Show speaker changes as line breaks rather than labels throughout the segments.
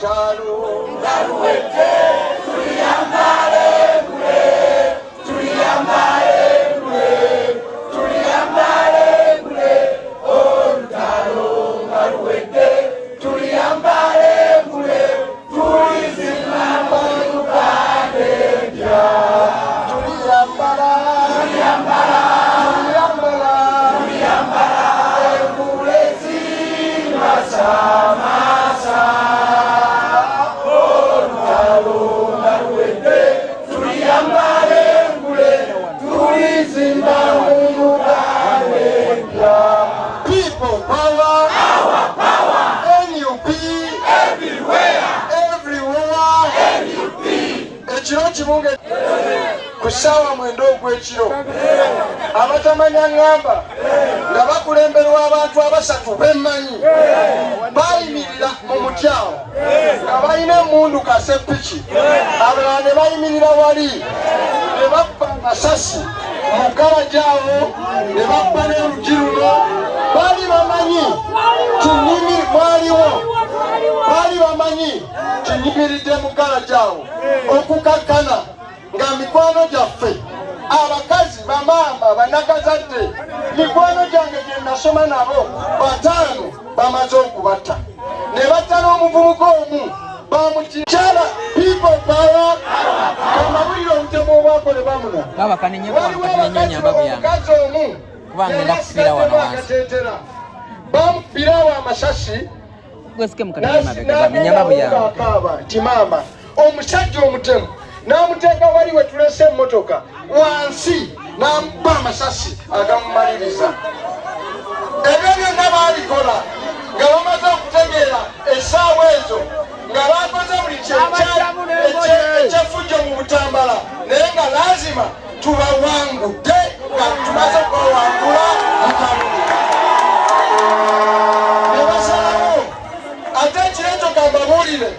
olutalo ngaluwedde tuliyambale gule tuliyambale gule tuliyambale gule olutalo ngaluwedde tuliyambale gule tulizima Uganda tuliyambala tuliyambala tuliyambala tuliyambala egule zimasamasa olutalo ngaluwedde tuliyambale gule tulizima Uganda. People power, our power, NUP everywhere, NUP. Ekiro kibunge kusawa mwendo ogw'ekiro abatamanya ngamba nga bakulemberwa abantu abasatu bemmanyi bayimirira mu mutyawo nga balina emmundu kasepiki abalala ne bayimirira wali ne bakba amasasi mu garajawo ne bakba n'oluggi luno baali bamanyi kinyimi mwaliwo baali bamanyi kinyimiridde mu garajawo okukakkana nga mikwano gyaffe abakazi bamaama banakazadde mikwano gyange gye nasoma nabo bataano bamaze okubatta ne batta n'omuvubuka omu bamukikyala people power kamawulire omutemu obwakole bamuna waliwo abakazi omukazi omu yalinaagateetera bamupirawo amasasi akaaba nti maama omusajja omutemu n'amuteeka wali we tulese emmotoka wansi n'amuba amasasi agamumaliriza. Ebyo byonna baabikola nga bamaze okutegeera essaawa ezo nga bakoze buli ekyefujjo mu Butambala naye nga lazima tubawangudde nga tumaze okwewangula mukalulu. Ne basalawo ate ekireeto kambabuulire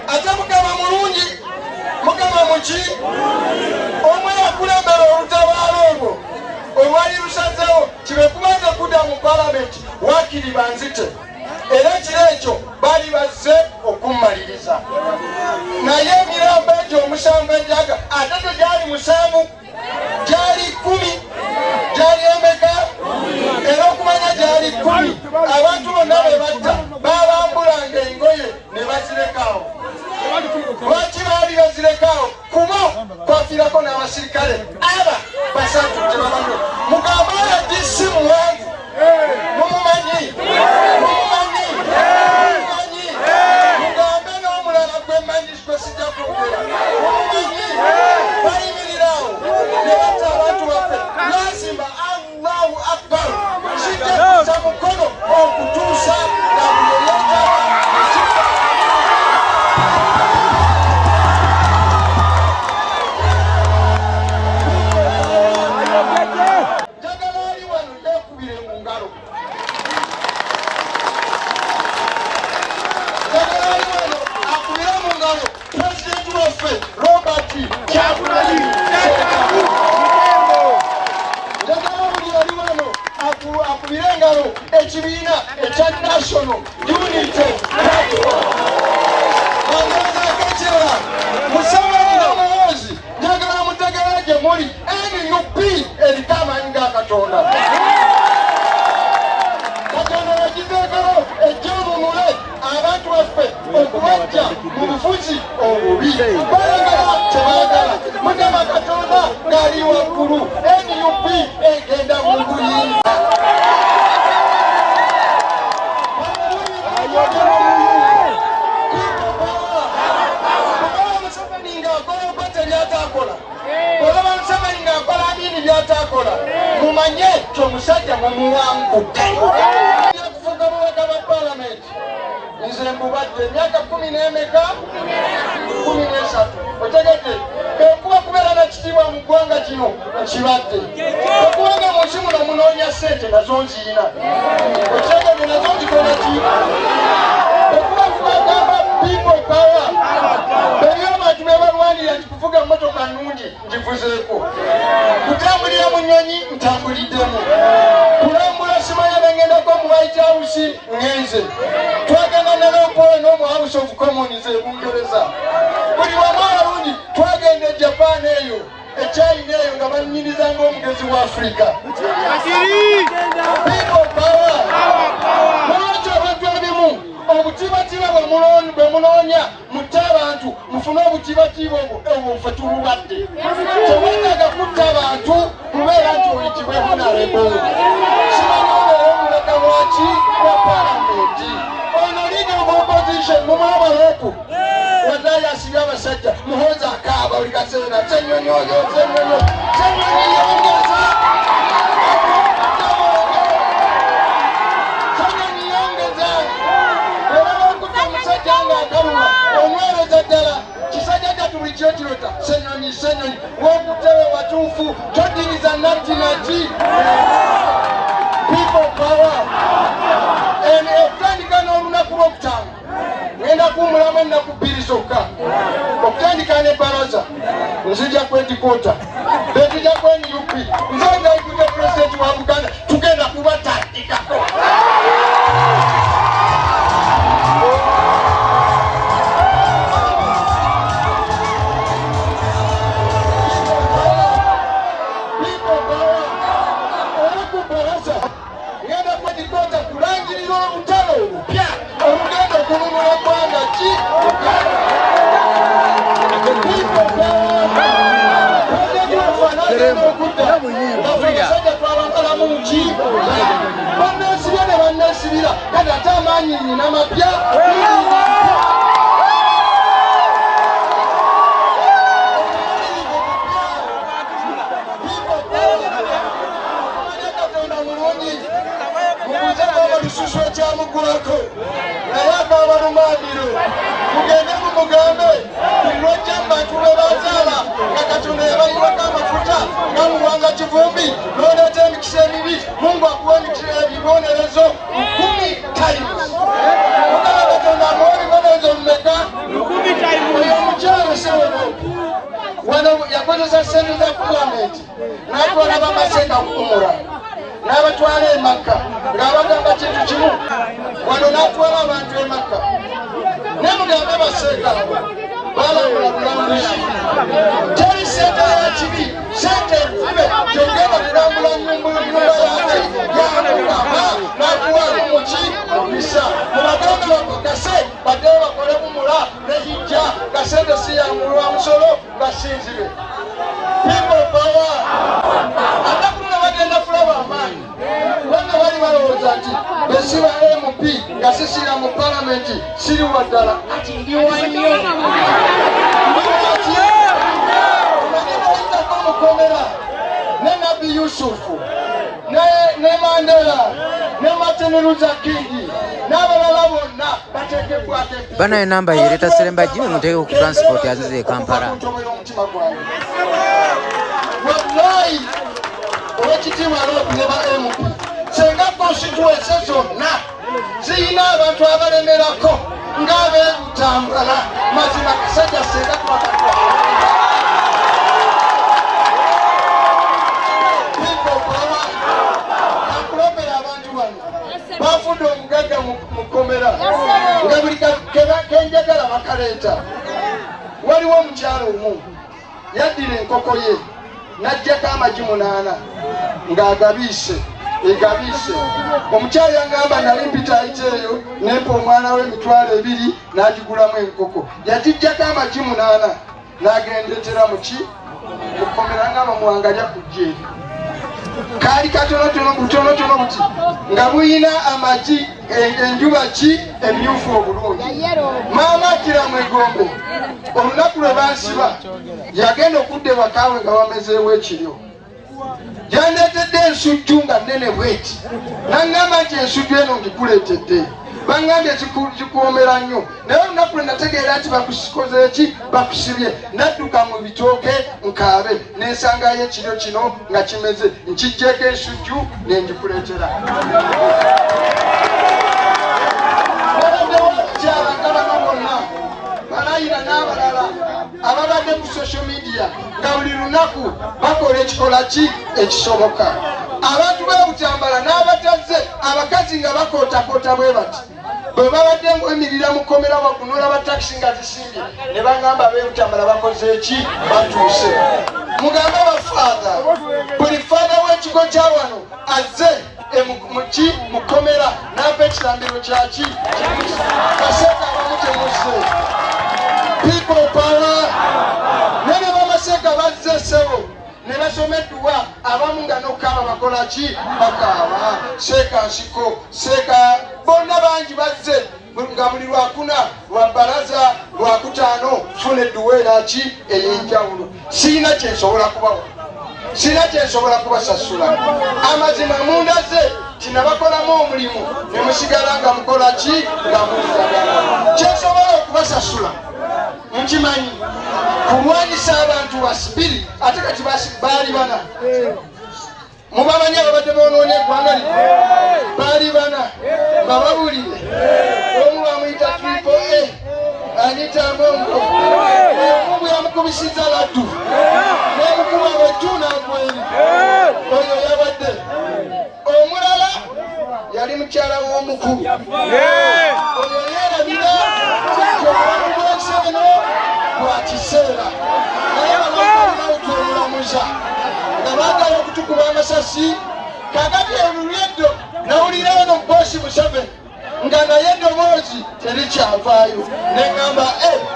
ate Mukama mulungi Mukama muki omwe yakulembera olutabaalo olwo olwali lusazeewo kibe kumaze kudda mu palamenti waakiri banzite era ekiro ekyo baali bazze okummaliriza naye emirambo egyo omusanvu ejaga ate tegyali musanvu gyali 10 gyali emeka era okumanya gyali 10 abantu bonna be batta babambulanga engoye ne bazirekawo. Lwaki baali bazirekawo? Kuba kwafiirako n'abasirikale aba basatu gye babanyo mugamba yadisi muwanvu mumumanyi mugambe n'omulala gwemmanyi gwe sijja kwogera mumumanyi bayimirirawo ne batta abantu baffe lazima Allahu Akbar kijja kuza mukono okutuusa na buli ekibiina ekya National Unity Platform musabira muwozi njagala mutegera gye muli NUP eriko amanyi ga Katonda bagiteekero ejjolumule abantu baffe okubajja mu bufuzi obubi bayagala tebayagala Mukama Katonda ng'ali waggulu NUP egenda mu buyinza. Mumanye kyomusajja mumuwangudde yakufuga mubaka ba palamenti nze mbubadde emyaka 10 n'emeka 13 otegedde bekuba kubeera nakitiibwa mu ggwanga kino nkibadde okubanga munsi muno munoonya ssente nazo nziina otegedde nazo nzikolaki okuba kubagamba people power ebyo abantu be balwanira nti kuvuga mmotoka nnungi ngivuzeeko kutambulira mu nnyonyi ntambuliddemu kulambula simanya bengendako mu White House ngenze twagenda nalompowe n'omuhawusi House of Commons Bungereza buli wamalungi twagenda Japan eyo China eyo nga banyiriza ng'omugezi wa Afrika people power mulwaki abantu abimu obutibatiba bwe munoonya mutta abantu mufune obutibatiba obwo ffe tulubadde tewetaaga kutta abantu kubeera nti oyitibwe honorable simanyoolera omuleka lwaki wa palamenti ono leader of opposition mumulaba lweku wallahi asibye abasajja muhoozi akaaba buli kaseera senyonyi oyo senyonyi yongeza omwereza ddala kisajja tubulikyo kirota senyonyi wokutewe watuufu todiriza nati people power okutandika n'olunaku lwokutaano ngenda kuwumulamu ennaku bbiri zokka okutandika ne baraza nzija kwendikota betujja kwenup nze ngaikuta pulezidenti wa Buganda tugenda kubatandikako bannesibira kati ate amaanyi nina mapya lususu ekyamugulako naye akaaba lumaadiro mugende mumugambe lwojja mubantu be bazaala nga Katonda yabayiwako amafuta nga muwanga kivumbi n'oleeta emikisa emibi Mungu akuwa ebibonerezo 10 times Mukama Katonda amuwa ebibonerezo mumeka 10 times oyo omukyalo seweno wano yakozesa ssente za palamenti n'atwala bamasenga kukumula n'abatwala e Makka ng'abagamba kintu kimu wano n'atwala abantu e Makka ne mugambe basenga balabula bulambuzi teri ssente ya kibi ssente enfube gyogenda kulambula nyumba yange yakugamba n'atwala muki omisa mubagambe bako kase baddeyo bakole mumula ne hijja nga ssente siyamulwa musolo nga sinzibe people power atakuna bagenda fulaba amaanyi wanga bali balowooza nti besiba MP nga sisira mu palamenti siriwa ddala ati ndiwa nnyo omanyinaitako mukomera ne Nabi Yusufu ne Mandela ne Martin Luther King n'abalala bonna bateekebwako
bana enamba yereta Seremba Jimmy muteeke ku transport azize Kampala
wallahi owekitiibwa Rob ne ba MP senga constituency zonna zirina abantu abalemerako ng'abeebutambala mazima kasajja senga twakatwa akulobera abantu bano bafudde omugagga mukomera nga buli kenjagala bakaleeta waliwo omukyalo omu yaddira enkoko ye n'ajjako amagi 8 ng'agabiise egabiise omukyalo yangamba nali mpita ayiteeyo nempa omwana we emitwalo 2 n'agigulamu enkoko yagijjako amagi 8 n'agendetera muki mukomera nga bamuwangalya kujja kaali katonotono butonotono buti nga buyina amagi enjuba ki emyufu obulungi maama akiramu egombe olunaku lwe bansiba yagenda okudda ewakaawe nga bamezeewo ekiryo yandeetedde ensujju nga nnene bweti naŋŋamba nti ensujju eno ngikuleetedde baŋŋambye zikuwoomera nnyo naye olunaku lwe nategeera nti bakusikoze eki bakusibye nadduka mu bitooke nkaabe nensangayo ekiryo kino nga kimeze nkijjeeko ensujju nengikuleetera baladdewo abakyala nga bano bonna balayira n'abalala ababadde ku social media nga buli lunaku bakola ekikola ki ekisoboka abantu beebutambala n'abatazze abakazi nga bakootakoota bwe bati bwe babadde ng'emirira mukomera bakunula ba taxi nga zisimbye ne bagamba ab'ebutamala bakoze eki batuuse mugambe abafaada buli faada w'ekigo kya wano azze muki mukomera n'ava ekirambiro kyaki Maseka abamu temuzze people power nene bamaseka bazze ssebo ne basomeddwa abamu nga n'okukaaba bakola ki bakaaba seeka nsiko seeka bonna bangi bazze nga buli lwakuna lwa bbalaza lwakutaano funa edduweera ki ey'enjawulo siina kyensobola kubawa siina kyensobola kubasasula amazima mundaze tinabakolamu omulimu ne musigala nga mukola ki nga munjagala kyensobola okubasasula nkimanyi kulwanyisa abantu basibiri ate kati baali bana mubamanyi ababadde bonoonye eggwanga lino baali bana nga babulire omu bamuyita triple A Anita Mongo omu bwe yamukubisiza laddu n'emukuba bwejju n'agweri oyo yabadde omulala yali mukyala w'omukulu oyo yeerabira kyobulamu bw'enseno bwa kiseera naye banaotuomulamuza nga baagala okutukuba amasasi kakati olulweddo nawulirawo nomubosi Museveni nga naye eddoboozi terikyavaayo neŋŋamba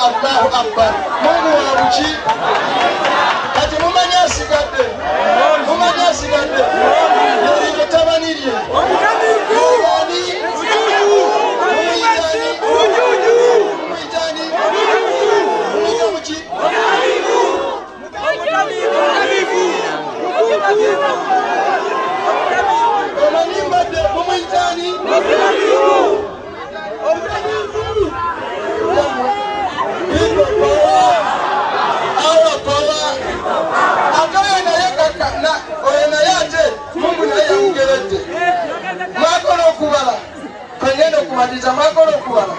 Allahu Akbar Mungu wa buki kati mumanyi asigadde eryo tabani lye omanyi mbadde mumuyitani oyo naye ate Mungu naye yamugeredde mwakola okubala kwegenda okumaliriza mwakola okubala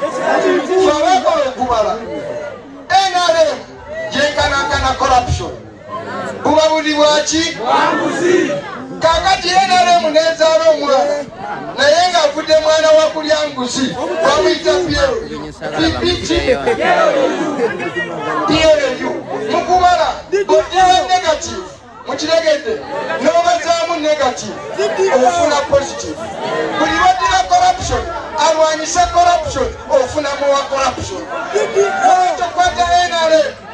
fe abakola okubala NRM yenkanankana corruption buba buli bwaki kakati NRM nezaala omwana naye ng'avudde mwana wa kulya nguzi bamuyita PLU mukubala bw'odira negative mukiregedde n'obazaamu negative ofuna positive buli lwodira corruption alwanyisa corruption ofuna muwa corruption tokwata NRM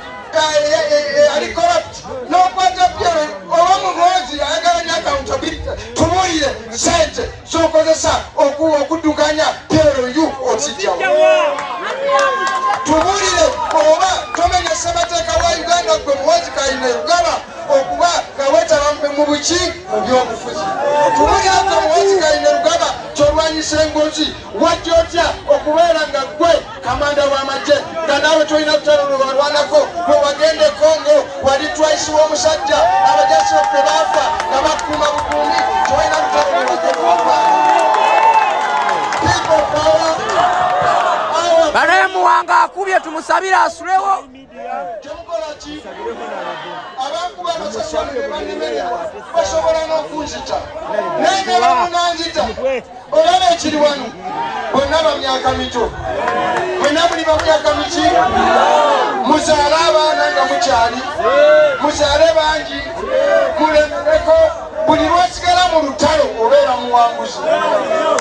ali corrupt n'okwata PLU oba mulonzi ayagala nya accountability tumuulire sente z'okozesa okuddukanya PLU okijjawo tumuulire oba tomenya ssemateeka wa Uganda gwe muwozi Kayine Rugaba okuba nga weetaba mu buki mu byobufuzi tumuulire gwe muwozi Kayine Rugaba kyolwanyisa engozi wajja otya okubeera nga gwe kamanda w'amagye nga naawe tolina lutalo lwebalwanako bwe wagenda e Congo wali twice w'omusajja abajasi baffe baafa nga bakuuma bukuumi tolina lutalo lwebagenda
banaye Muwanga akubye tumusabire asulewo
kyemukolaki abankuba amasaswano ne bannemererwa basobola n'okunzita naye ne bamunanzita olaba ekiri wano bonna ba myaka mito mwenna muli ba myaka miki muzaale abaana nga mukyali muzaale bangi mulemereko buli lwosigala mu lutalo obeera muwanguzi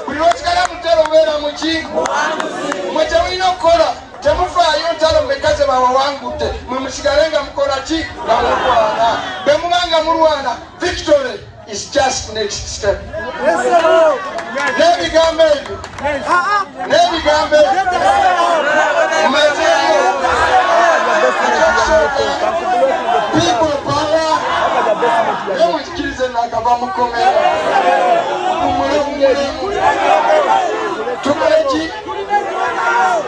buli lwosigala mu lutalo obeera muki mwe temulina okukola temufaayo ntalo mmekaze bawawangudde mwe musigale nga mukola ki nga mulwana bwe muba nga mulwana victory is just next step n'ebigambo ebyo mazeeyo people power ye mukikirize nakava mukomera umulemu tukoleki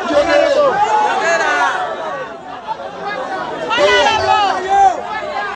jogere